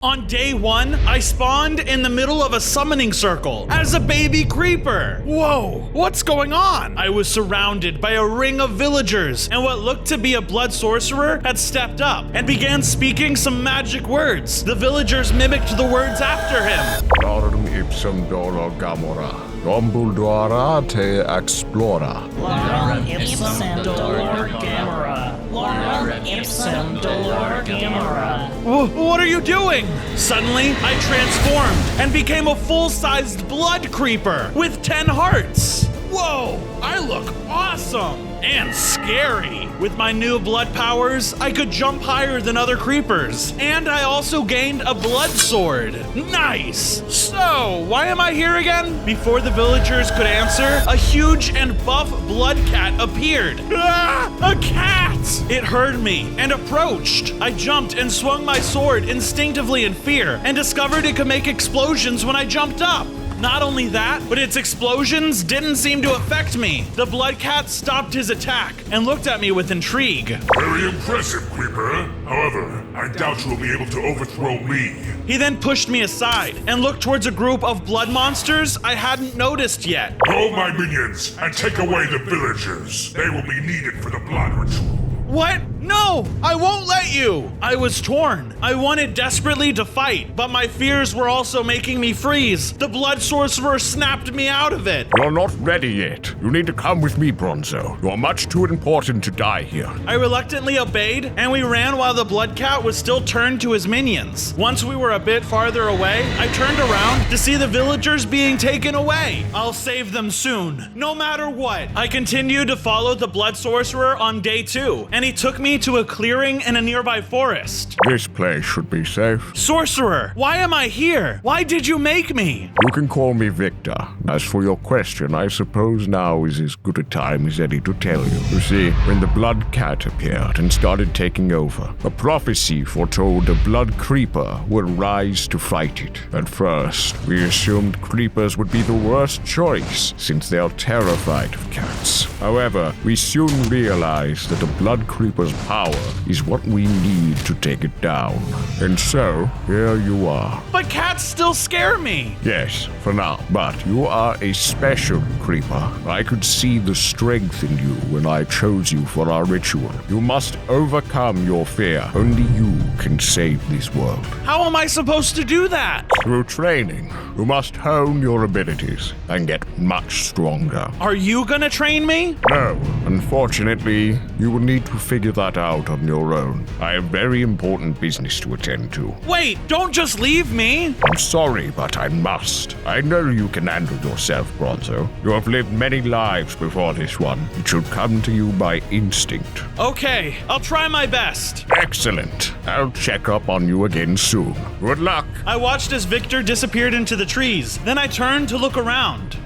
On day 1, I spawned in the middle of a summoning circle as a baby creeper. Whoa, what's going on? I was surrounded by a ring of villagers, and what looked to be a blood sorcerer had stepped up and began speaking some magic words. The villagers mimicked the words after him. Lorem ipsum dolor gamora, Dumbledore te explora. Lorem ipsum dolor gamora. Lorem ipsum dolor gamora. What are you doing? Suddenly, I transformed and became a full-sized blood creeper with 10 hearts. Whoa, I look awesome and scary. With my new blood powers, I could jump higher than other creepers. And I also gained a blood sword. Nice. So, why am I here again? Before the villagers could answer, a huge and buff blood cat appeared. Ah, a cat! It heard me and approached. I jumped and swung my sword instinctively in fear and discovered it could make explosions when I jumped up. Not only that, but its explosions didn't seem to affect me. The blood cat stopped his attack and looked at me with intrigue. Very impressive, Creeper. However, I doubt you will be able to overthrow me. He then pushed me aside and looked towards a group of blood monsters I hadn't noticed yet. Go, my minions, and take away the villagers. They will be needed for the blood ritual. What? No, I won't let you. I was torn. I wanted desperately to fight, but my fears were also making me freeze. The blood sorcerer snapped me out of it. You're not ready yet. You need to come with me, Bronzo. You're much too important to die here. I reluctantly obeyed, and we ran while the blood cat was still turned to his minions. Once we were a bit farther away, I turned around to see the villagers being taken away. I'll save them soon, no matter what. I continued to follow the blood sorcerer on day 2, and he took me to a clearing in a nearby forest. This place should be safe. Sorcerer, why am I here? Why did you make me? You can call me Victor. As for your question, I suppose now is as good a time as any to tell you. You see, when the blood cat appeared and started taking over, a prophecy foretold a blood creeper would rise to fight it. At first, we assumed creepers would be the worst choice, since they are terrified of cats. However, we soon realized that a blood creeper's power is what we need to take it down. And so, here you are. But cats still scare me. Yes, for now. But you are a special creeper. I could see the strength in you when I chose you for our ritual. You must overcome your fear. Only you can save this world. How am I supposed to do that? Through training, you must hone your abilities and get much stronger. Are you gonna train me? No, unfortunately, you will need to figure that out on your own. I have very important business to attend to. Wait, don't just leave me. I'm sorry, but I must. I know you can handle yourself, Bronzo. You have lived many lives before this one. It should come to you by instinct. Okay, I'll try my best. Excellent. I'll check up on you again soon. Good luck. I watched as Victor disappeared into the trees. Then I turned to look around.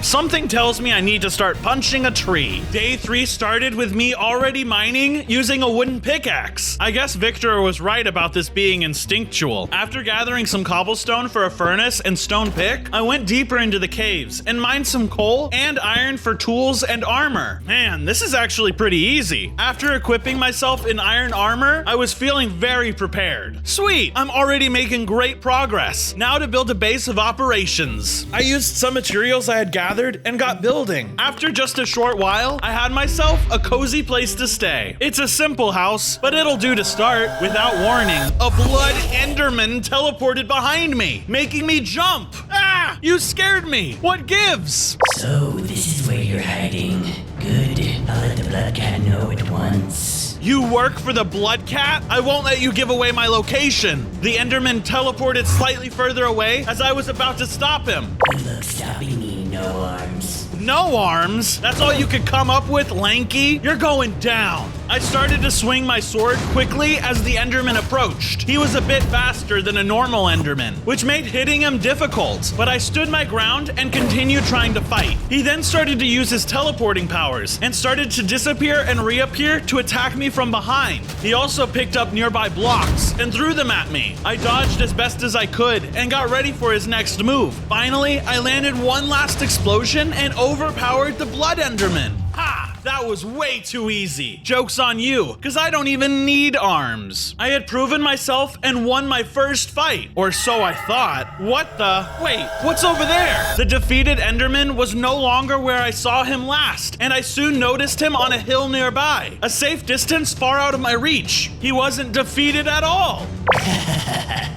Something tells me I need to start punching a tree. Day 3 started with me already mining using a wooden pickaxe. I guess Victor was right about this being instinctual. After gathering some cobblestone for a furnace and stone pick, I went deeper into the caves and mined some coal and iron for tools and armor. Man, this is actually pretty easy. After equipping myself in iron armor, I was feeling very prepared. Sweet, I'm already making great progress. Now to build a base of operations. I used some materials I had gathered and got building. After just a short while, I had myself a cozy place to stay. It's a simple house, but it'll do to start. Without warning, a blood enderman teleported behind me, making me jump. Ah! You scared me. What gives? So, this is where you're hiding. Good. I'll let the blood cat know at once. You work for the blood cat? I won't let you give away my location. The enderman teleported slightly further away as I was about to stop him. Good luck stopping me, no arms. No arms? That's all you could come up with, lanky? You're going down. I started to swing my sword quickly as the enderman approached. He was a bit faster than a normal enderman, which made hitting him difficult, but I stood my ground and continued trying to fight. He then started to use his teleporting powers and started to disappear and reappear to attack me from behind. He also picked up nearby blocks and threw them at me. I dodged as best as I could and got ready for his next move. Finally, I landed one last explosion and overpowered the blood enderman. Ha! that was way too easy. Joke's on you, because I don't even need arms. I had proven myself and won my first fight, or so I thought. What the? Wait, what's over there? The defeated Enderman was no longer where I saw him last, and I soon noticed him on a hill nearby, a safe distance far out of my reach. He wasn't defeated at all.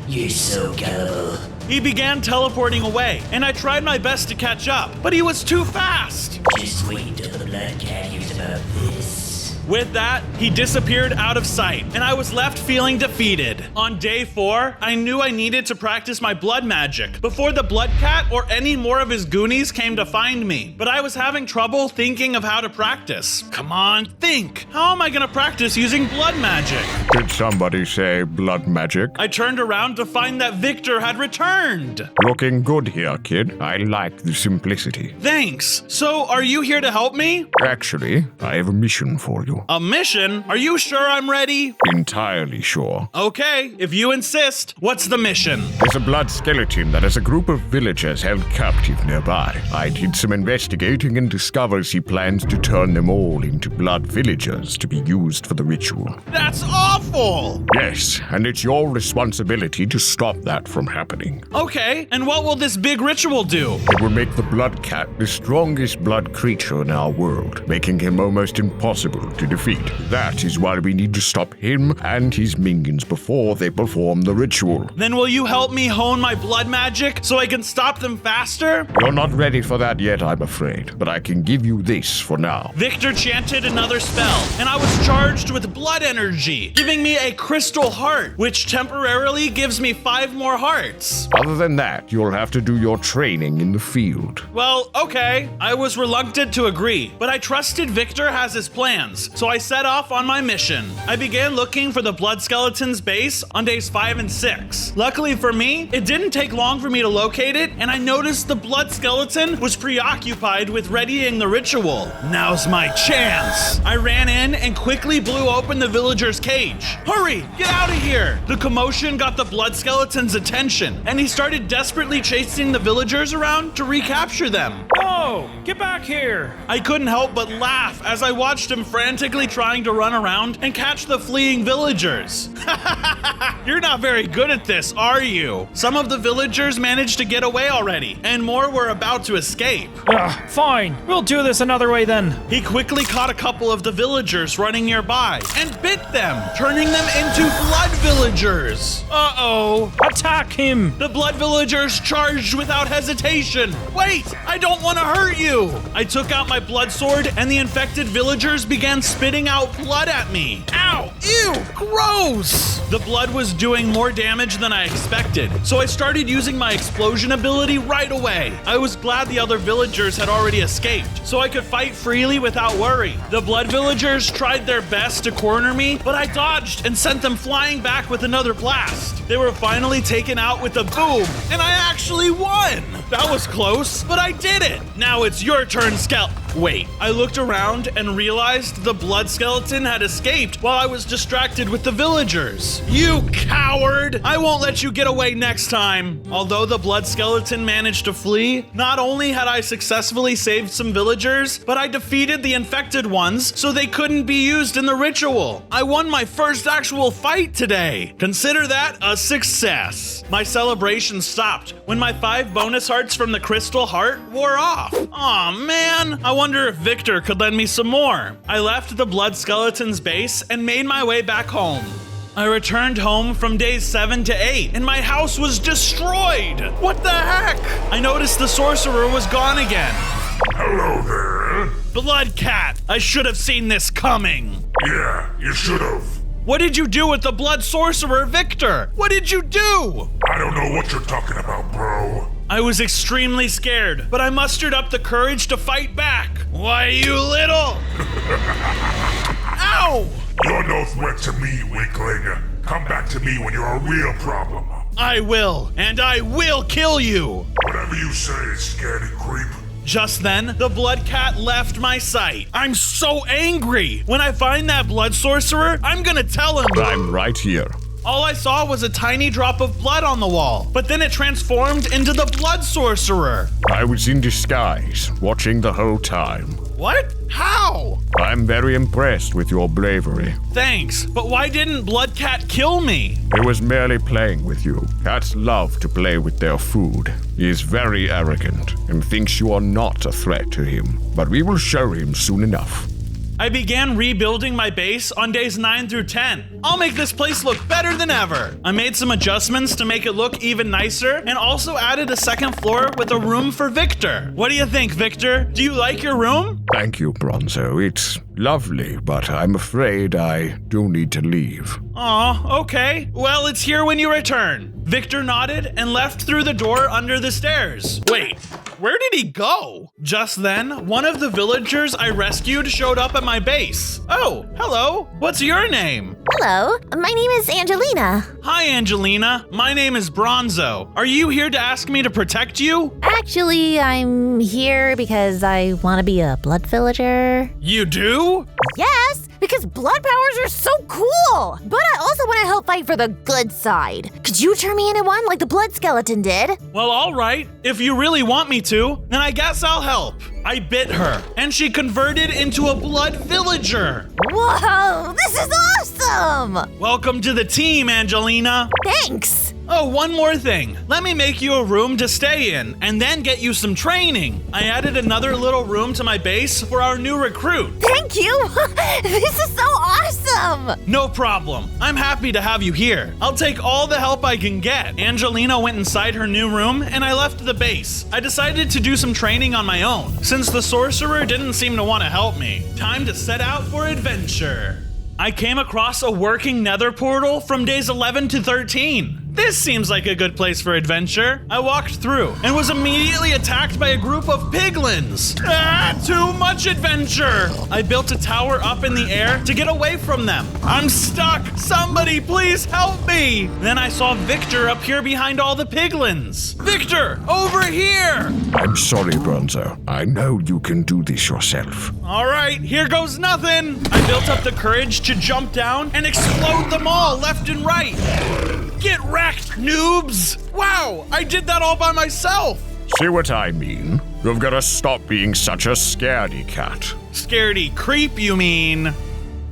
You're so gullible. He began teleporting away, and I tried my best to catch up, but he was too fast. Just wait until the blood cat hears about this. With that, he disappeared out of sight, and I was left feeling defeated. On day 4, I knew I needed to practice my blood magic before the blood cat or any more of his goonies came to find me. But I was having trouble thinking of how to practice. Come on, think. How am I gonna practice using blood magic? Did somebody say blood magic? I turned around to find that Victor had returned. Looking good here, kid. I like the simplicity. Thanks. So, are you here to help me? Actually, I have a mission for you. A mission? Are you sure I'm ready? Entirely sure. Okay, if you insist. What's the mission? There's a blood skeleton that has a group of villagers held captive nearby. I did some investigating and discovers he plans to turn them all into blood villagers to be used for the ritual. That's awful! Yes, and it's your responsibility to stop that from happening. Okay, and what will this big ritual do? It will make the blood cat the strongest blood creature in our world, making him almost impossible to defeat. That is why we need to stop him and his minions before they perform the ritual. Then will you help me hone my blood magic so I can stop them faster? You're not ready for that yet, I'm afraid, but I can give you this for now. Victor chanted another spell, and I was charged with blood energy, giving me a crystal heart, which temporarily gives me 5 more hearts. Other than that, you'll have to do your training in the field. Well, okay. I was reluctant to agree, but I trusted Victor has his plans, so I set off on my mission. I began looking for the blood skeleton's base on days 5 and 6. Luckily for me, it didn't take long for me to locate it, and I noticed the blood skeleton was preoccupied with readying the ritual. Now's my chance! I ran in and quickly blew open the villager's cage. Hurry, get out of here! The commotion got the blood skeleton's attention, and he started desperately chasing the villagers around to recapture them. Oh, get back here! I couldn't help but laugh as I watched him frantically trying to run around and catch the fleeing villagers. You're not very good at this, are you? Some of the villagers managed to get away already, and more were about to escape. Ugh, fine. We'll do this another way then. He quickly caught a couple of the villagers running nearby and bit them, turning them into blood villagers. Uh-oh. Attack him! The blood villagers charged without hesitation. Wait, I don't want to hurt you. I took out my blood sword and the infected villagers began spitting out blood at me. Ow, ew, gross. The blood was doing more damage than I expected, so I started using my explosion ability right away. I was glad the other villagers had already escaped, so I could fight freely without worry. The blood villagers tried their best to corner me, but I dodged and sent them flying back with another blast. They were finally taken out with a boom, and I actually won! That was close, but I did it! Now it's your turn, Wait, I looked around and realized the blood skeleton had escaped while I was distracted with the villagers. You coward! I won't let you get away next time! Although the blood skeleton managed to flee, not only had I successfully saved some villagers, but I defeated the infected ones so they couldn't be used in the ritual. I won my first actual fight today. Consider that a success. My celebration stopped when my 5 bonus hearts from the crystal heart wore off. Aw, man! I wonder if Victor could lend me some more. I left the blood skeleton's base and made my way back home. I returned home from days 7 to 8, and my house was destroyed! What the heck? I noticed the sorcerer was gone again. Hello there. Blood cat, I should have seen this coming. Yeah, you should have. What did you do with the blood sorcerer, Victor? What did you do? I don't know what you're talking about, bro. I was extremely scared, but I mustered up the courage to fight back. Why, you little... Ow! You're no threat to me, weakling. Come back to me when you're a real problem. I will, and I will kill you! Whatever you say, scaredy creep. Just then, the blood cat left my sight. I'm so angry! When I find that blood sorcerer, I'm gonna tell him. I'm right here. All I saw was a tiny drop of blood on the wall, but then it transformed into the blood sorcerer. I was in disguise, watching the whole time. What? How? I'm very impressed with your bravery. Thanks, but why didn't Blood Cat kill me? He was merely playing with you. Cats love to play with their food. He is very arrogant and thinks you are not a threat to him, but we will show him soon enough. I began rebuilding my base on days 9 through 10. I'll make this place look better than ever. I made some adjustments to make it look even nicer and also added a second floor with a room for Victor. What do you think, Victor? Do you like your room? Thank you, Bronzo. It's lovely, but I'm afraid I do need to leave. Aw, okay. Well, it's here when you return. Victor nodded and left through the door under the stairs. Wait, where did he go? Just then, one of the villagers I rescued showed up at my base. Oh, hello. What's your name? Hello, my name is Angelina. Hi, Angelina. My name is Bronzo. Are you here to ask me to protect you? Actually, I'm here because I want to be a blood villager. You do? Yes, because blood powers are so cool. But I also want to help fight for the good side. Could you turn me into one like the blood skeleton did? Well, all right. If you really want me to, then I guess I'll help. I bit her, and she converted into a blood villager. Whoa, this is awesome! Welcome to the team, Angelina. Thanks. Oh, one more thing. Let me make you a room to stay in, and then get you some training. I added another little room to my base for our new recruit. Thank you. This is so awesome. No problem. I'm happy to have you here. I'll take all the help I can get. Angelina went inside her new room, and I left the base. I decided to do some training on my own, since the sorcerer didn't seem to want to help me. Time to set out for adventure. I came across a working nether portal from days 11 to 13. This seems like a good place for adventure. I walked through and was immediately attacked by a group of piglins. Too much adventure. I built a tower up in the air to get away from them. I'm stuck. Somebody please help me. Then I saw Victor appear behind all the piglins. Victor, over here. I'm sorry, Bronzo. I know you can do this yourself. All right, here goes nothing. I built up the courage to jump down and explode them all left and right. Get wrecked, noobs! Wow, I did that all by myself! See what I mean? You've got to stop being such a scaredy cat. Scaredy creep, you mean?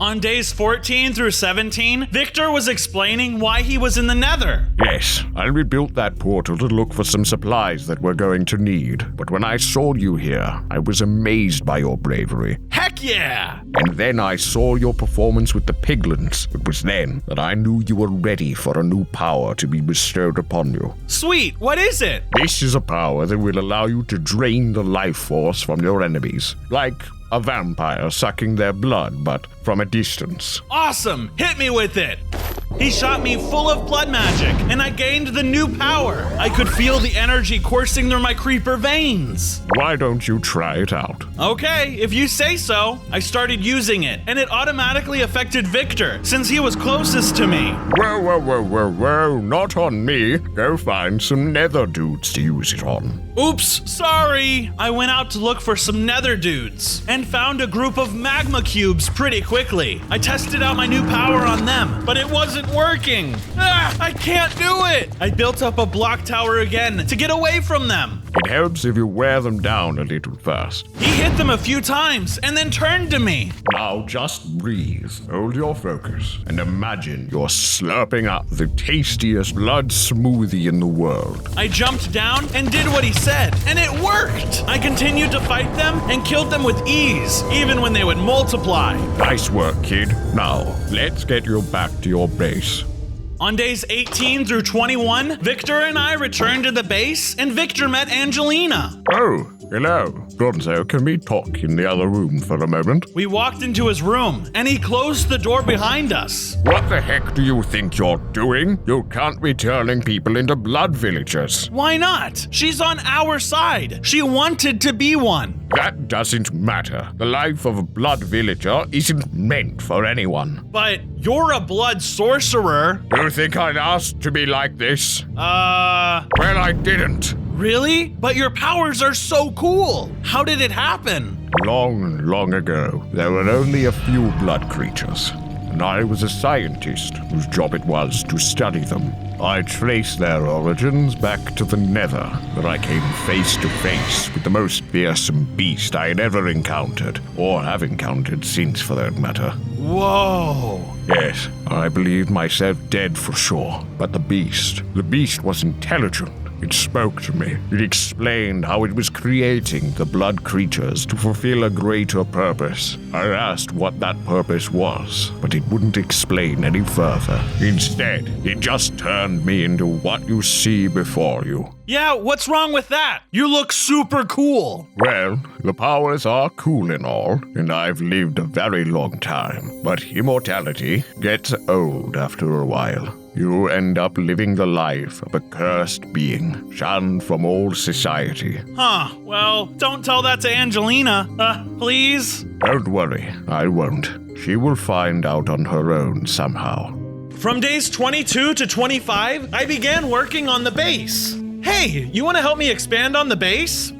On days 14 through 17, Victor was explaining why he was in the nether. Yes, I rebuilt that portal to look for some supplies that we're going to need. But when I saw you here, I was amazed by your bravery. Heck yeah! And then I saw your performance with the piglins. It was then that I knew you were ready for a new power to be bestowed upon you. Sweet, what is it? This is a power that will allow you to drain the life force from your enemies. Like a vampire sucking their blood, but from a distance. Awesome! Hit me with it! He shot me full of blood magic, and I gained the new power. I could feel the energy coursing through my creeper veins. Why don't you try it out? Okay, if you say so. I started using it, and it automatically affected Victor, since he was closest to me. Whoa, not on me. Go find some nether dudes to use it on. Oops, sorry. I went out to look for some nether dudes, and found a group of magma cubes pretty quickly. I tested out my new power on them, but it wasn't working. I can't do it. I built up a block tower again to get away from them. It helps if you wear them down a little first. He hit them a few times and then turned to me. Now just breathe, hold your focus, and imagine you're slurping up the tastiest blood smoothie in the world. I jumped down and did what he said, and it worked. I continued to fight them and killed them with ease, even when they would multiply. Nice work, kid. Now, let's get you back to your base. On days 18 through 21, Victor and I returned to the base, and Victor met Angelina. Oh, hello. Bronzo, can we talk in the other room for a moment? We walked into his room, and he closed the door behind us. What the heck do you think you're doing? You can't be turning people into blood villagers. Why not? She's on our side. She wanted to be one. That doesn't matter. The life of a blood villager isn't meant for anyone. But you're a blood sorcerer. You think I'd ask to be like this? Well, I didn't. Really? But your powers are so cool. How did it happen? Long, long ago, there were only a few blood creatures. and I was a scientist whose job it was to study them. I traced their origins back to the Nether, where I came face to face with the most fearsome beast I had ever encountered, or have encountered since for that matter. Whoa. Yes, I believed myself dead for sure, but the beast was intelligent. It spoke to me. It explained how it was creating the blood creatures to fulfill a greater purpose. I asked what that purpose was, but it wouldn't explain any further. Instead, it just turned me into what you see before you. Yeah, what's wrong with that? You look super cool. Well, the powers are cool and all, and I've lived a very long time. But immortality gets old after a while. You end up living the life of a cursed being, shunned from all society. Huh, well, don't tell that to Angelina, please. Don't worry, I won't. She will find out on her own somehow. From days 22 to 25, I began working on the base. Hey, you want to help me expand on the base?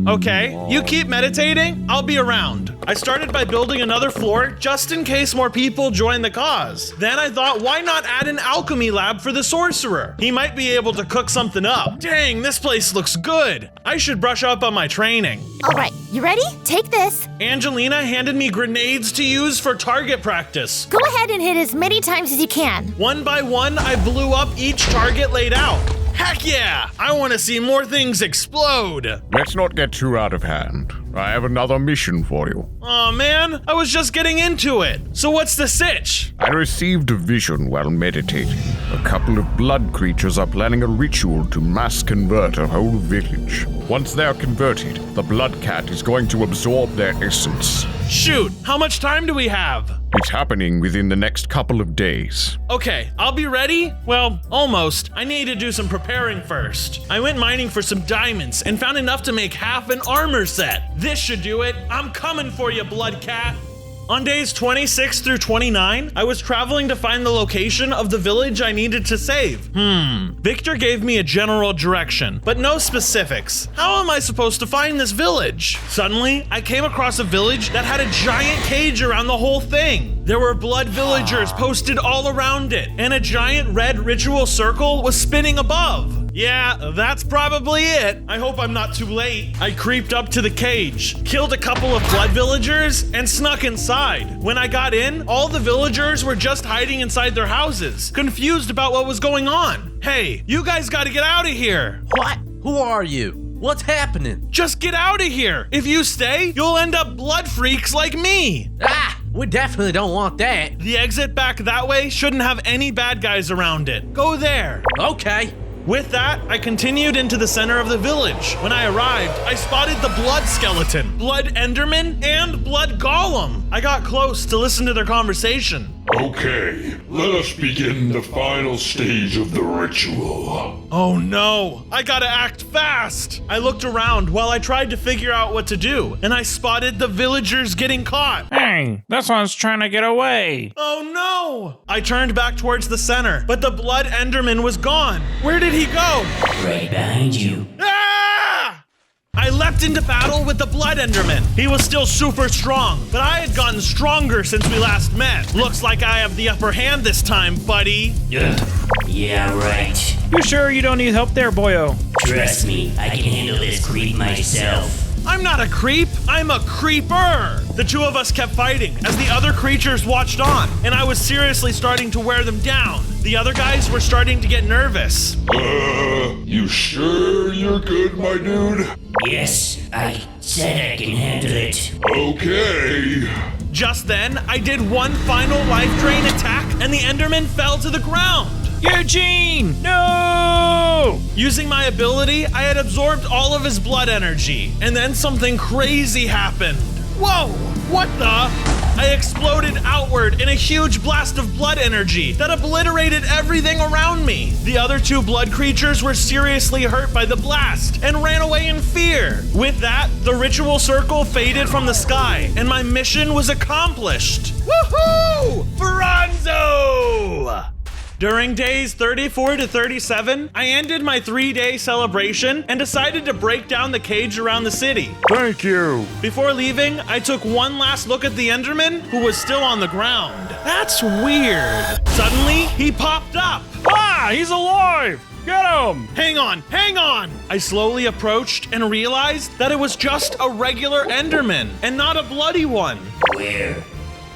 Okay, you keep meditating, I'll be around. I started by building another floor just in case more people join the cause. Then I thought, why not add an alchemy lab for the sorcerer? He might be able to cook something up. Dang, this place looks good. I should brush up on my training. All right, you ready? Take this. Angelina handed me grenades to use for target practice. Go ahead and hit as many times as you can. One by one, I blew up each target laid out. Heck yeah! I want to see more things explode! Let's not get too out of hand. I have another mission for you. Aw man, I was just getting into it. So what's the sitch? I received a vision while meditating. A couple of blood creatures are planning a ritual to mass convert a whole village. Once they're converted, the blood cat is going to absorb their essence. Shoot, how much time do we have? It's happening within the next couple of days. Okay, I'll be ready. Well, almost. I need to do some preparing first. I went mining for some diamonds and found enough to make half an armor set. This should do it. I'm coming for you, blood cat. On days 26 through 29, I was traveling to find the location of the village I needed to save. Victor gave me a general direction, but no specifics. How am I supposed to find this village? Suddenly, I came across a village that had a giant cage around the whole thing. There were blood villagers posted all around it, and a giant red ritual circle was spinning above. Yeah, that's probably it. I hope I'm not too late. I creeped up to the cage, killed a couple of blood villagers, and snuck inside. When I got in, all the villagers were just hiding inside their houses, confused about what was going on. Hey, you guys gotta get out of here. What? Who are you? What's happening? Just get out of here. If you stay, you'll end up blood freaks like me. We definitely don't want that. The exit back that way shouldn't have any bad guys around it. Go there. Okay. With that, I continued into the center of the village. When I arrived, I spotted the blood skeleton, blood enderman, and blood golem. I got close to listen to their conversation. Okay, let us begin the final stage of the ritual. Oh no, I gotta act fast. I looked around while I tried to figure out what to do, and I spotted the villagers getting caught. Hey, this one's trying to get away. Oh no! I turned back towards the center, but the blood enderman was gone. Where did he go? Right behind you. Ah! I leapt into battle with the blood enderman. He was still super strong, but I had gotten stronger since we last met. Looks like I have the upper hand this time, buddy. Yeah, right. You sure you don't need help there, boyo? Trust me, I can handle this creep myself. I'm not a creep, I'm a creeper! The two of us kept fighting as the other creatures watched on, and I was seriously starting to wear them down. The other guys were starting to get nervous. You sure you're good, my dude? Yes, I said I can handle it. Okay. Just then, I did one final life drain attack, and the Enderman fell to the ground. Eugene! No! Using my ability, I had absorbed all of his blood energy, and then something crazy happened. Whoa! What the? I exploded outward in a huge blast of blood energy that obliterated everything around me. The other two blood creatures were seriously hurt by the blast and ran away in fear. With that, the ritual circle faded from the sky, and my mission was accomplished. Woohoo! Bronzo! During days 34 to 37, I ended my 3-day celebration and decided to break down the cage around the city. Thank you. Before leaving, I took one last look at the Enderman, who was still on the ground. That's weird. Suddenly, he popped up. Ah, he's alive! Get him! Hang on, hang on! I slowly approached and realized that it was just a regular Enderman and not a bloody one. Where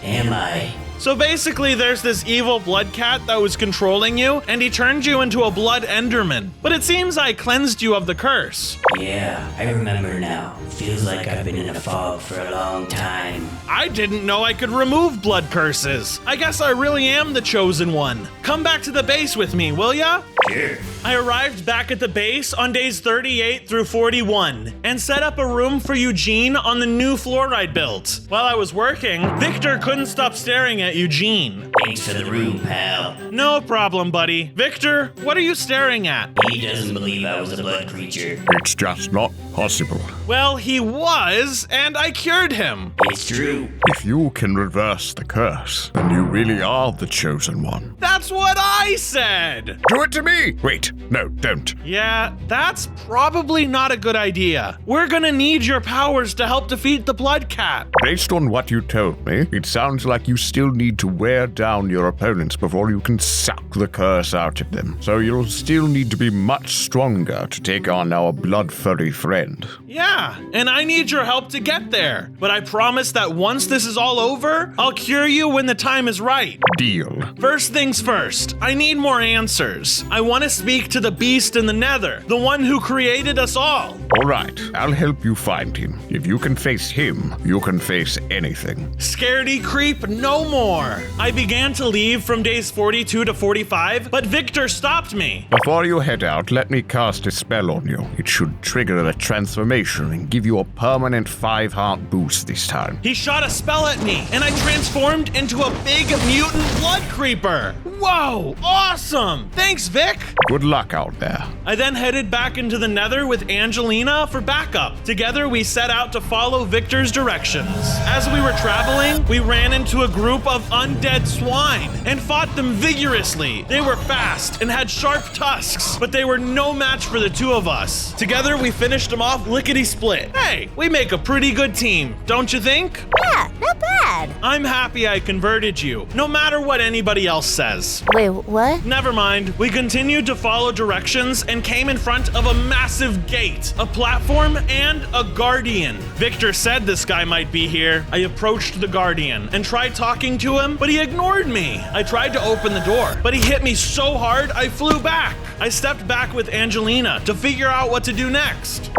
am I? So basically, there's this evil blood cat that was controlling you, and he turned you into a blood Enderman. But it seems I cleansed you of the curse. Yeah, I remember now. Feels like I've been in a fog for a long time. I didn't know I could remove blood curses. I guess I really am the chosen one. Come back to the base with me, will ya? Sure. I arrived back at the base on days 38 through 41 and set up a room for Eugene on the new fluoride build. While I was working, Victor couldn't stop staring at Eugene. Thanks for the room, pal. No problem, buddy. Victor, what are you staring at? He doesn't believe I was a blood creature. It's just not possible. Well, he was, and I cured him. It's true. If you can reverse the curse, then you really are the chosen one. That's what I said! Do it to me! Wait, no, don't. Yeah, that's probably not a good idea. We're gonna need your powers to help defeat the Blood Cat. Based on what you told me, it sounds like you still need to wear down your opponents before you can suck the curse out of them. So you'll still need to be much stronger to take on our blood-furry friend. Yeah, and I need your help to get there. But I promise that once this is all over, I'll cure you when the time is right. Deal. First things first, I need more answers. I want to speak to the beast in the nether, the one who created us all. All right, I'll help you find him. If you can face him, you can face anything. Scaredy creep no more. I began to leave from days 42 to 45, but Victor stopped me. Before you head out, let me cast a spell on you. It should trigger a transformation and give you a permanent 5-heart boost this time. He shot a spell at me, and I transformed into a big mutant blood creeper. Whoa, awesome! Thanks, Vic. Good luck out there. I then headed back into the nether with Angelina for backup. Together, we set out to follow Victor's directions. As we were traveling, we ran into a group of undead swine and fought them vigorously. They were fast and had sharp tusks, but they were no match for the two of us. Together, we finished them off lickety-split. Hey, we make a pretty good team, don't you think? Yeah, not bad. I'm happy I converted you, no matter what anybody else says. Wait, what? Never mind. We continued to follow directions and came in front of a massive gate, a platform, and a guardian. Victor said this guy might be here. I approached the guardian and tried talking to him, but he ignored me. I tried to open the door, but he hit me so hard I flew back. I stepped back with Angelina to figure out what to do next.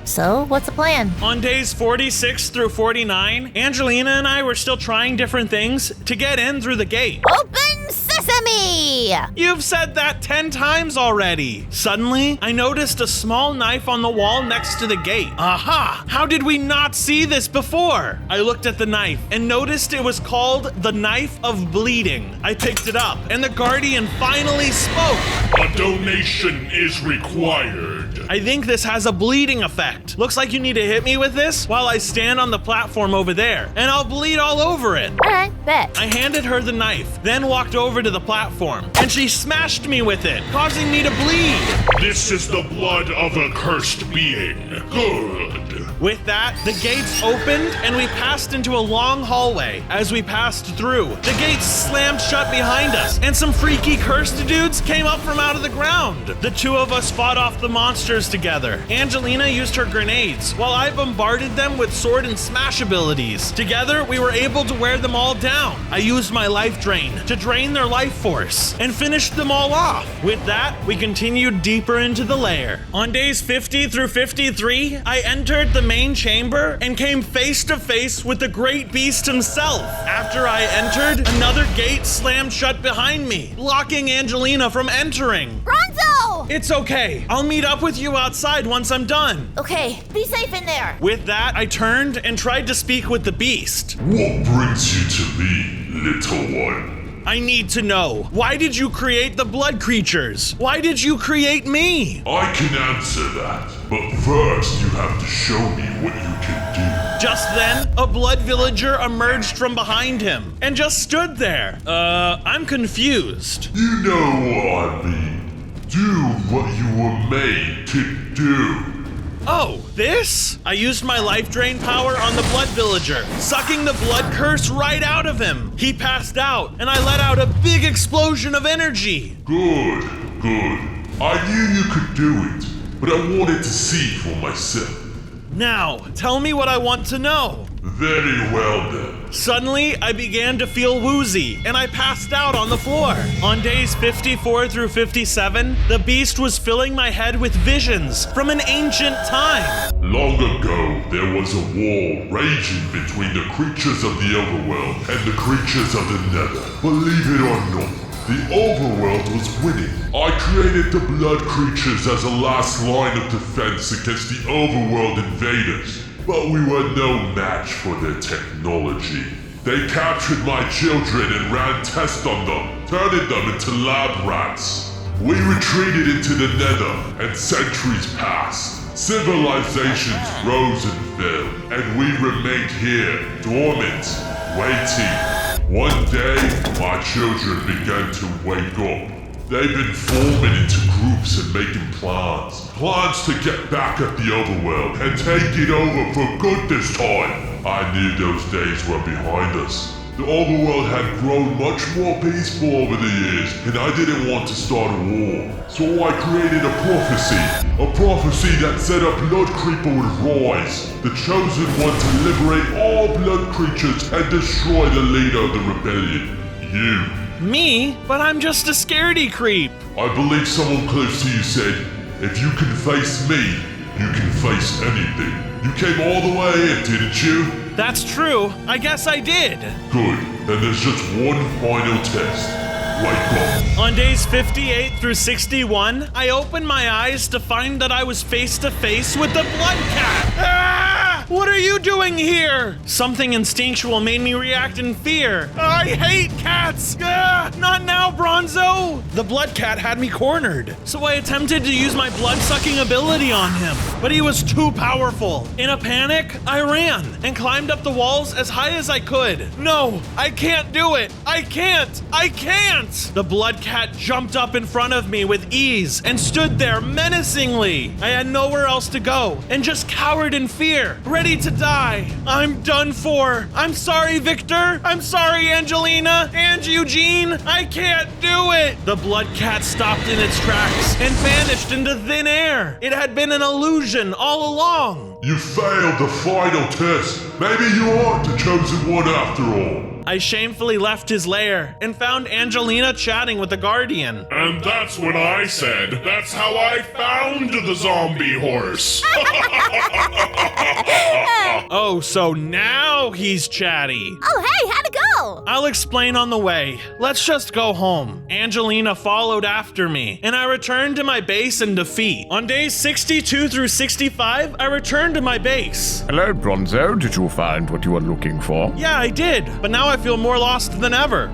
So, what's the plan? On days 46 through 49, Angelina and I were still trying different things to get in through the gate. Open sesame! You've said that 10 times already. Suddenly, I noticed a small knife on the wall next to the gate. Aha! How did we not see this before? I looked at the knife and noticed it was called the Knife of Bleeding. I picked it up, and the guardian finally spoke. A donation is required. I think this has a bleeding effect. Looks like you need to hit me with this while I stand on the platform over there, and I'll bleed all over it. Alright, bet. I handed her the knife, then walked over to the platform, and she smashed me with it, causing me to bleed. This is the blood of a cursed being. Good. With that, the gates opened and we passed into a long hallway. As we passed through, the gates slammed shut behind us, and some freaky cursed dudes came up from out of the ground. The two of us fought off the monsters together. Angelina used her grenades, while I bombarded them with sword and smash abilities. Together, we were able to wear them all down. I used my life drain to drain their life force and finished them all off. With that, we continued deeper into the lair. On days 50 through 53, I entered the main chamber and came face to face with the great beast himself. After I entered, another gate slammed shut behind me, blocking Angelina from entering. Bronzo! It's okay. I'll meet up with you outside once I'm done. Okay, be safe in there. With that, I turned and tried to speak with the beast. What brings you to me, little one? I need to know. Why did you create the blood creatures? Why did you create me? I can answer that, but first you have to show me what you can do. Just then, a blood villager emerged from behind him and just stood there. I'm confused. You know what I mean. Do what you were made to do. Oh, this? I used my life drain power on the blood villager, sucking the blood curse right out of him. He passed out, and I let out a big explosion of energy. Good. I knew you could do it, but I wanted to see for myself. Now, tell me what I want to know. Very well then. Suddenly, I began to feel woozy, and I passed out on the floor. On days 54 through 57, the beast was filling my head with visions from an ancient time. Long ago, there was a war raging between the creatures of the overworld and the creatures of the nether. Believe it or not, the overworld was winning. I created the blood creatures as a last line of defense against the overworld invaders. But we were no match for their technology. They captured my children and ran tests on them, turning them into lab rats. We retreated into the nether, and centuries passed. Civilizations rose and fell, and we remained here, dormant, waiting. One day, my children began to wake up. They've been forming into groups and making plans. Plans to get back at the overworld and take it over for good this time. I knew those days were behind us. The overworld had grown much more peaceful over the years, and I didn't want to start a war. So I created a prophecy that said a blood creeper would rise, the chosen one to liberate all blood creatures and destroy the leader of the rebellion, you. Me? But I'm just a scaredy creep. I believe someone close to you said, if you can face me, you can face anything. You came all the way in, didn't you? That's true. I guess I did. Good. Then there's just one final test. Wake up. On days 58 through 61, I opened my eyes to find that I was face to face with the blood cat. Ah! What are you doing here? Something instinctual made me react in fear. I hate cats. Ah! Not now, Bronzo. The blood cat had me cornered, so I attempted to use my blood-sucking ability on him, but he was too powerful. In a panic, I ran and climbed up the walls as high as I could. No, I can't do it. I can't. The blood cat jumped up in front of me with ease and stood there menacingly. I had nowhere else to go and just cowered in fear, ready to die. I'm done for. I'm sorry, Victor. I'm sorry, Angelina and Eugene. I can't do it. The blood cat stopped in its tracks and vanished into thin air. It had been an illusion all along. You failed the final test. Maybe you aren't the chosen one after all. I shamefully left his lair and found Angelina chatting with the Guardian. And that's when I said, that's how I found the zombie horse. Oh, so now he's chatty. Oh, hey, how'd it go? I'll explain on the way. Let's just go home. Angelina followed after me, and I returned to my base in defeat. On days 62 through 65, I returned to my base. Hello, Bronzo. Did you find what you were looking for? Yeah, I did, but now I feel more lost than ever.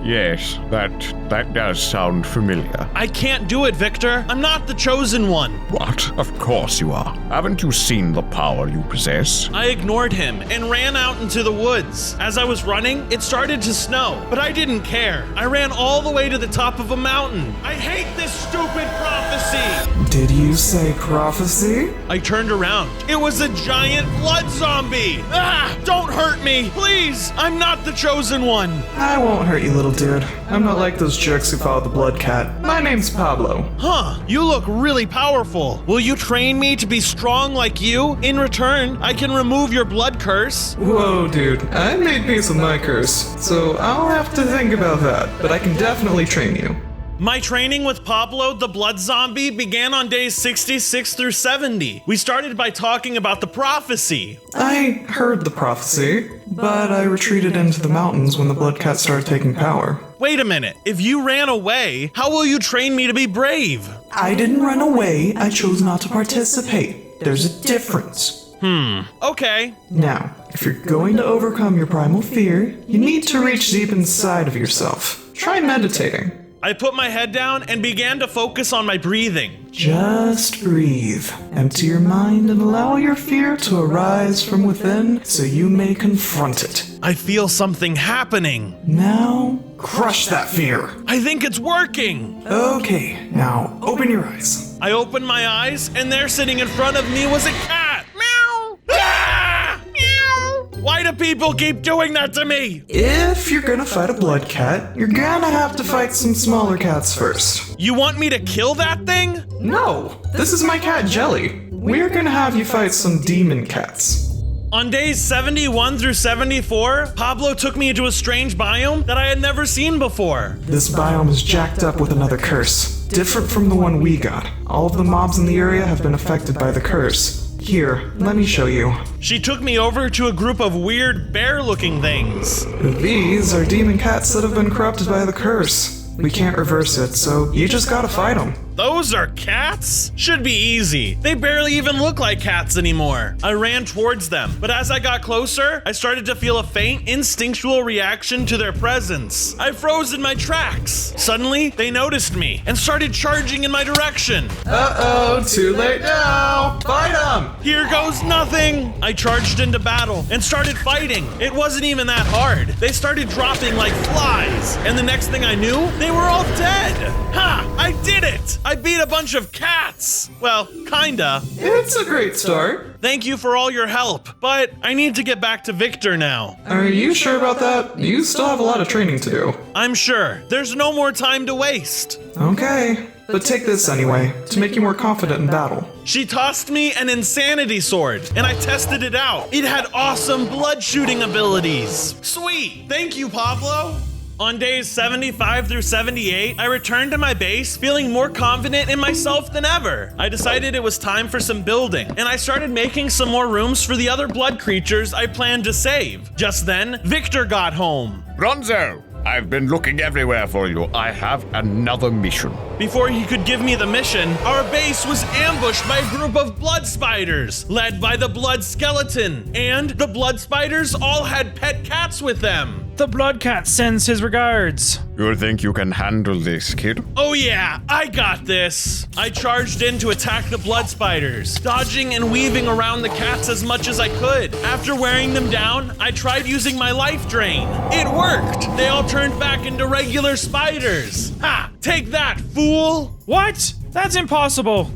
Yes, that does sound familiar. I can't do it, Victor. I'm not the chosen one. What? Of course you are. Haven't you seen the power you possess? I ignored him and ran out into the woods. As I was running, it started to snow, but I didn't care. I ran all the way to the top of a mountain. I hate this stupid prophecy. Did you say prophecy? I turned around. It was a giant blood zombie. Ah! Don't hurt me, please. I'm not the chosen one. I won't hurt you, little dude. I'm not like those jerks who follow the blood cat. My name's Pablo. Huh, you look really powerful. Will you train me to be strong like you? In return, I can remove your blood curse. Whoa, dude. I made peace with my curse, so I'll have to think about that, but I can definitely train you. My training with Pablo the blood zombie began on days 66 through 70. We started by talking about the prophecy. I heard the prophecy, but I retreated into the mountains when the blood cat started taking power. Wait a minute. If you ran away, how will you train me to be brave? I didn't run away. I chose not to participate. There's a difference. Okay. Now, if you're going to overcome your primal fear, you need to reach deep inside of yourself. Try meditating. I put my head down and began to focus on my breathing. Just breathe. Empty your mind and allow your fear to arise from within so you may confront it. I feel something happening. Now, crush that fear. I think it's working. Okay, now open your eyes. I opened my eyes, and there sitting in front of me was a cat. Meow! Ah! Meow! Why do people keep doing that to me? If you're gonna fight a blood cat, you're gonna have to fight some smaller cats first. You want me to kill that thing? No, this is my cat Jelly. We're gonna have you fight some demon cats. On days 71 through 74, Pablo took me into a strange biome that I had never seen before. This biome is jacked up with another curse, different from the one we got. All of the mobs in the area have been affected by the curse. Here, let me show you. She took me over to a group of weird bear-looking things. These are demon cats that have been corrupted by the curse. We can't reverse it, so you just gotta fight them. Those are cats? Should be easy. They barely even look like cats anymore. I ran towards them, but as I got closer, I started to feel a faint, instinctual reaction to their presence. I froze in my tracks. Suddenly, they noticed me and started charging in my direction. Uh-oh, too late now! Fight them! Here goes nothing! I charged into battle and started fighting. It wasn't even that hard. They started dropping like flies, and the next thing I knew, they were all dead. Ha! I did it! I beat a bunch of cats! Well, kinda. It's a great start. Thank you for all your help, but I need to get back to Victor now. Are you sure about that? You still have a lot of training to do. I'm sure. There's no more time to waste. Okay, but take this anyway, to make you more confident in battle. She tossed me an insanity sword, and I tested it out. It had awesome blood shooting abilities. Sweet! Thank you, Pablo! On days 75 through 78, I returned to my base feeling more confident in myself than ever. I decided it was time for some building, and I started making some more rooms for the other blood creatures I planned to save. Just then, Victor got home. Bronzo, I've been looking everywhere for you. I have another mission. Before he could give me the mission, our base was ambushed by a group of blood spiders, led by the blood skeleton. And the blood spiders all had pet cats with them. The blood cat sends his regards. You think you can handle this, kid? Oh yeah, I got this. I charged in to attack the blood spiders, dodging and weaving around the cats as much as I could. After wearing them down, I tried using my life drain. It worked. They all turned back into regular spiders. Ha! Take that, fool! What? That's impossible.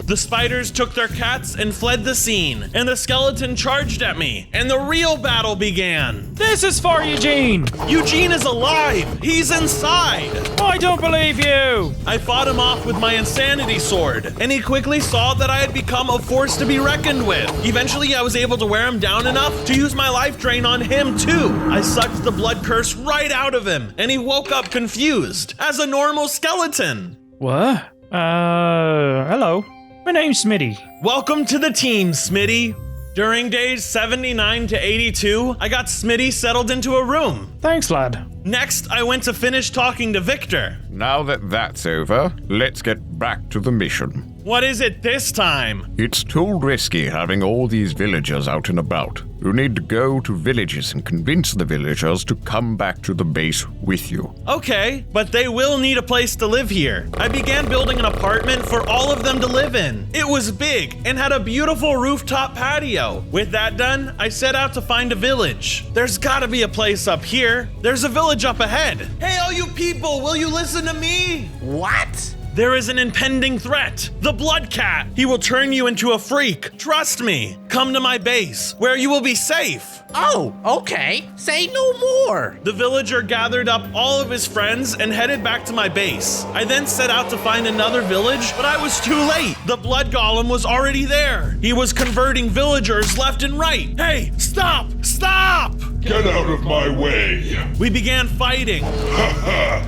The spiders took their cats and fled the scene, and the skeleton charged at me, and the real battle began. This is for Eugene. Eugene is alive! He's inside! I don't believe you. I fought him off with my insanity sword, and he quickly saw that I had become a force to be reckoned with. Eventually, I was able to wear him down enough to use my life drain on him too. I sucked the blood curse right out of him, and he woke up confused, as a normal skeleton. What? Hello. My name's Smitty. Welcome to the team, Smitty. During days 79 to 82, I got Smitty settled into a room. Thanks, lad. Next, I went to finish talking to Victor. Now that that's over, let's get back to the mission. What is it this time? It's too risky having all these villagers out and about. You need to go to villages and convince the villagers to come back to the base with you. Okay, but they will need a place to live here. I began building an apartment for all of them to live in. It was big and had a beautiful rooftop patio. With that done, I set out to find a village. There's gotta be a place up here. There's a village up ahead. Hey, all you people, will you listen to me? What? There is an impending threat. The Blood Cat. He will turn you into a freak. Trust me. Come to my base, where you will be safe. Oh, okay. Say no more. The villager gathered up all of his friends and headed back to my base. I then set out to find another village, but I was too late. The blood golem was already there. He was converting villagers left and right. Hey, stop! Stop! Get out of my way! We began fighting.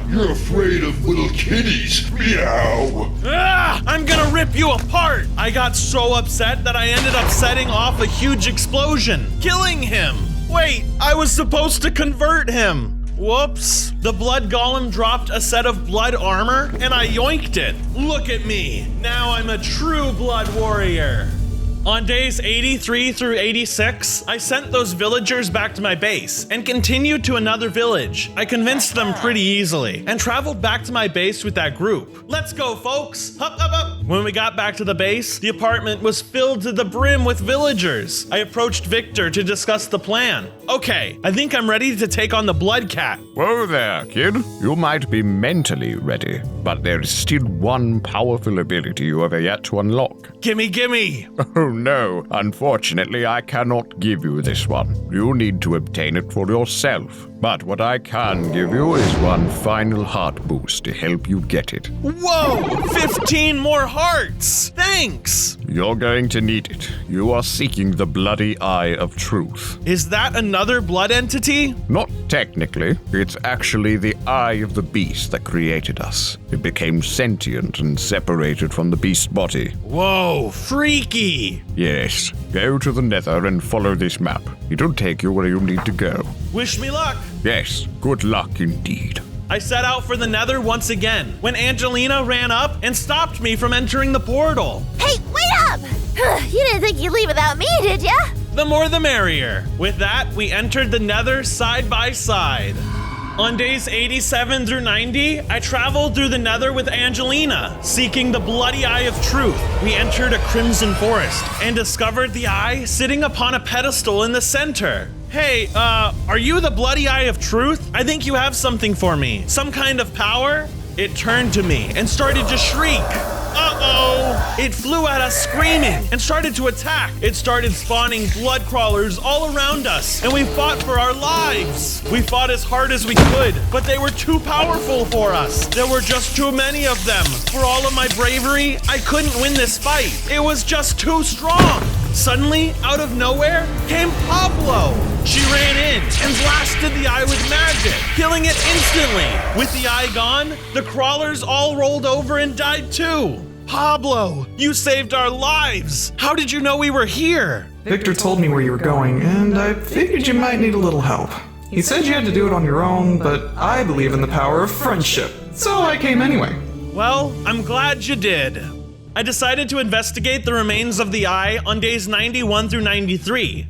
You're afraid of little kitties! Meow! Ah, I'm gonna rip you apart! I got so upset that I ended up setting off a huge explosion, killing him. Wait, I was supposed to convert him. Whoops. The blood golem dropped a set of blood armor and I yoinked it. Look at me. Now I'm a true blood warrior. On days 83 through 86, I sent those villagers back to my base and continued to another village. I convinced them pretty easily and traveled back to my base with that group. Let's go, folks! Hup, hup, hup! When we got back to the base, the apartment was filled to the brim with villagers. I approached Victor to discuss the plan. Okay, I think I'm ready to take on the Blood Cat. Whoa there, kid. You might be mentally ready, but there's still one powerful ability you have yet to unlock. Gimme, gimme! Oh no, unfortunately I cannot give you this one. You need to obtain it for yourself. But what I can give you is one final heart boost to help you get it. Whoa! 15 more hearts! Thanks! You're going to need it. You are seeking the bloody eye of truth. Is that another blood entity? Not technically. It's actually the eye of the beast that created us. It became sentient and separated from the beast's body. Whoa, freaky! Yes. Go to the Nether and follow this map. It'll take you where you need to go. Wish me luck! Yes, good luck indeed. I set out for the Nether once again, when Angelina ran up and stopped me from entering the portal. Hey, wait up! You didn't think you'd leave without me, did ya? The more the merrier. With that, we entered the Nether side by side. On days 87 through 90, I traveled through the Nether with Angelina, seeking the bloody eye of truth. We entered a crimson forest and discovered the eye sitting upon a pedestal in the center. Hey, are you the bloody eye of truth? I think you have something for me. Some kind of power? It turned to me and started to shriek. Uh-oh! It flew at us screaming and started to attack. It started spawning blood crawlers all around us, and we fought for our lives. We fought as hard as we could, but they were too powerful for us. There were just too many of them. For all of my bravery, I couldn't win this fight. It was just too strong. Suddenly, out of nowhere, came Pablo. She ran in and blasted the eye with magic, killing it instantly. With the eye gone, the crawlers all rolled over and died too. Pablo, you saved our lives. How did you know we were here? Victor told me where you were going, and I figured you might need a little help. He said you had to do it on your own, but I believe in the power of friendship, so I came anyway. Well, I'm glad you did. I decided to investigate the remains of the eye on days 91 through 93.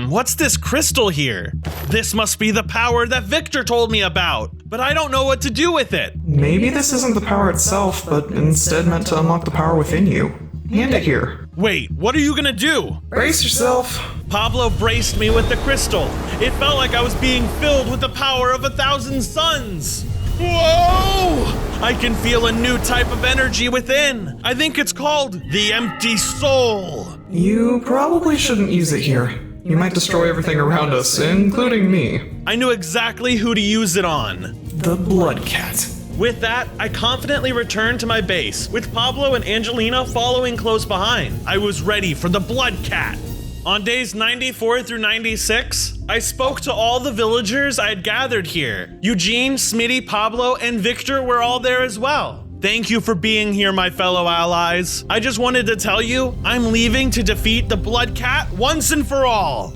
What's this crystal here? This must be the power that Victor told me about, but I don't know what to do with it. Maybe this isn't the power itself, but instead meant to unlock the power within you. Hand it here. Wait, what are you gonna do? Brace yourself. Pablo braced me with the crystal. It felt like I was being filled with the power of 1,000 suns. Whoa! I can feel a new type of energy within. I think it's called the empty soul. You probably shouldn't use it here. You might destroy everything around us, including me. I knew exactly who to use it on. The Blood Cat. With that, I confidently returned to my base, with Pablo and Angelina following close behind. I was ready for the Blood Cat. On days 94 through 96, I spoke to all the villagers I had gathered here. Eugene, Smitty, Pablo, and Victor were all there as well. Thank you for being here, my fellow allies. I just wanted to tell you, I'm leaving to defeat the Blood Cat once and for all.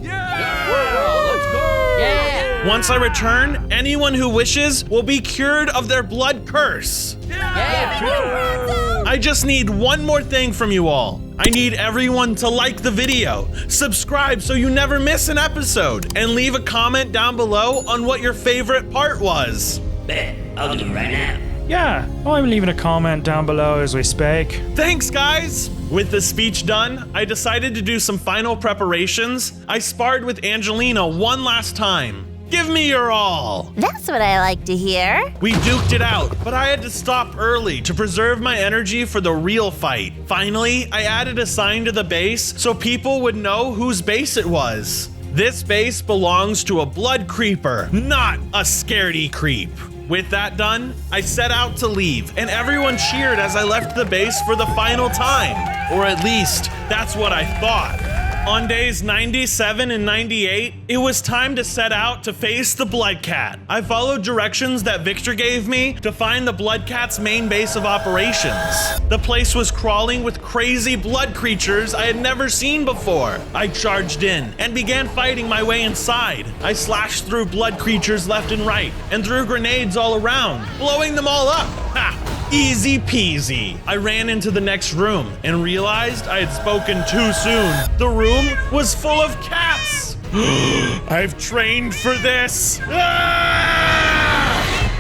Once I return, anyone who wishes will be cured of their blood curse. I just need one more thing from you all. I need everyone to like the video, subscribe so you never miss an episode, and leave a comment down below on what your favorite part was. Bet, I'll do it right now. Yeah, I'm leaving a comment down below as we speak. Thanks, guys! With the speech done, I decided to do some final preparations. I sparred with Angelina one last time. Give me your all! That's what I like to hear. We duked it out, but I had to stop early to preserve my energy for the real fight. Finally, I added a sign to the base so people would know whose base it was. This base belongs to a blood creeper, not a scaredy creep. With that done, I set out to leave, and everyone cheered as I left the base for the final time. Or at least, that's what I thought. On days 97 and 98, it was time to set out to face the Blood Cat. I followed directions that Victor gave me to find the Blood Cat's main base of operations. The place was crawling with crazy blood creatures I had never seen before. I charged in and began fighting my way inside. I slashed through blood creatures left and right and threw grenades all around, blowing them all up. Ha! Easy peasy. I ran into the next room and realized I had spoken too soon. The room was full of cats. I've trained for this.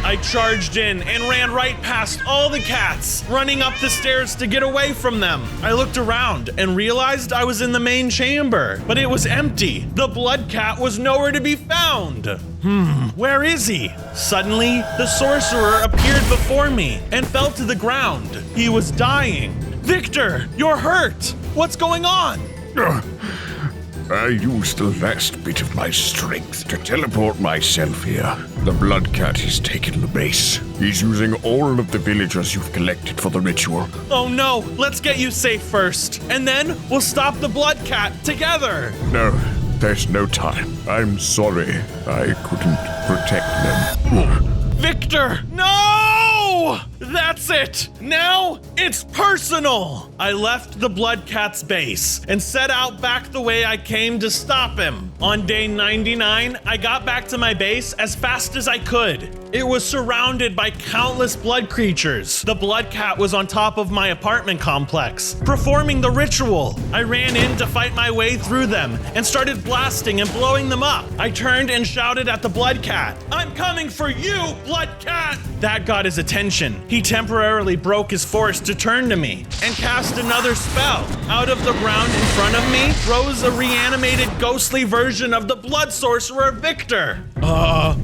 I charged in and ran right past all the cats, running up the stairs to get away from them. I looked around and realized I was in the main chamber, but it was empty. The blood cat was nowhere to be found. Where is he? Suddenly, the sorcerer appeared before me and fell to the ground. He was dying. Victor, you're hurt. What's going on? I used the last bit of my strength to teleport myself here. The blood cat has taken the base. He's using all of the villagers you've collected for the ritual. Oh no, let's get you safe first, and then we'll stop the blood cat together. No, there's no time. I'm sorry. I couldn't protect them. Victor, no! That's it! Now it's personal! I left the blood cat's base and set out back the way I came to stop him. On day 99, I got back to my base as fast as I could. It was surrounded by countless blood creatures. The blood cat was on top of my apartment complex, performing the ritual. I ran in to fight my way through them and started blasting and blowing them up. I turned and shouted at the blood cat, "I'm coming for you, blood cat!" That got his attention. He temporarily broke his force to turn to me and cast another spell. Out of the ground in front of me rose a reanimated ghostly version of the blood sorcerer Victor.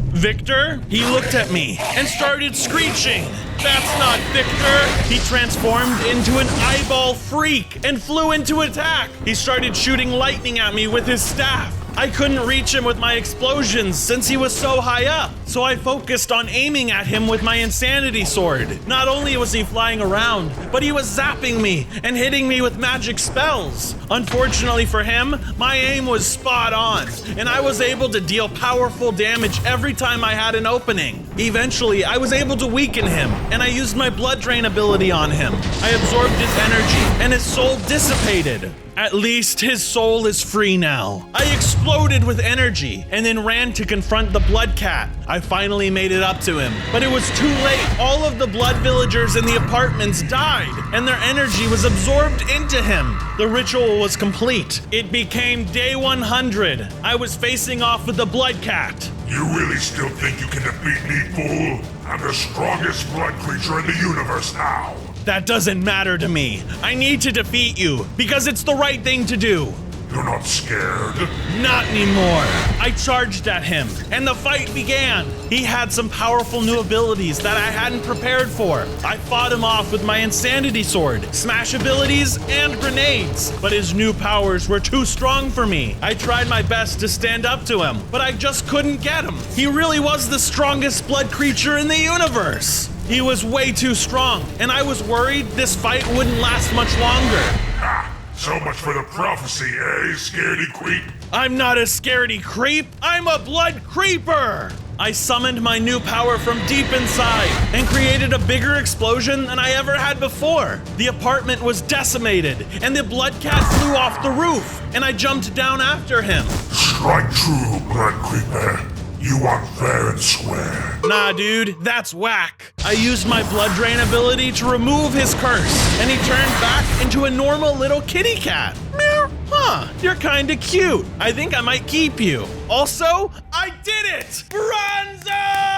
Victor? He looked at me and started screeching. That's not Victor. He transformed into an eyeball freak and flew into attack. He started shooting lightning at me with his staff. I couldn't reach him with my explosions since he was so high up, so I focused on aiming at him with my insanity sword. Not only was he flying around, but he was zapping me and hitting me with magic spells. Unfortunately for him, my aim was spot on, and I was able to deal powerful damage every time I had an opening. Eventually, I was able to weaken him, and I used my blood drain ability on him. I absorbed his energy, and his soul dissipated. At least his soul is free now. I exploded with energy and then ran to confront the blood cat. I finally made it up to him, but it was too late. All of the blood villagers in the apartments died, and their energy was absorbed into him. The ritual was complete. It became day 100. I was facing off with the blood cat. You really still think you can defeat me, fool? I'm the strongest blood creature in the universe now. That doesn't matter to me. I need to defeat you because it's the right thing to do. You're not scared? Not anymore. I charged at him, and the fight began. He had some powerful new abilities that I hadn't prepared for. I fought him off with my insanity sword, smash abilities, and grenades, but his new powers were too strong for me. I tried my best to stand up to him, but I just couldn't get him. He really was the strongest blood creature in the universe. He was way too strong, and I was worried this fight wouldn't last much longer. Ha! So much for the prophecy, eh, scaredy creep? I'm not a scaredy creep, I'm a blood creeper! I summoned my new power from deep inside and created a bigger explosion than I ever had before. The apartment was decimated, and the blood cat flew off the roof, and I jumped down after him. Strike true, blood creeper. You want fair and square. Nah, dude, that's whack. I used my blood drain ability to remove his curse, and he turned back into a normal little kitty cat. Meow. Huh, you're kinda cute. I think I might keep you. Also, I did it! Bronzo!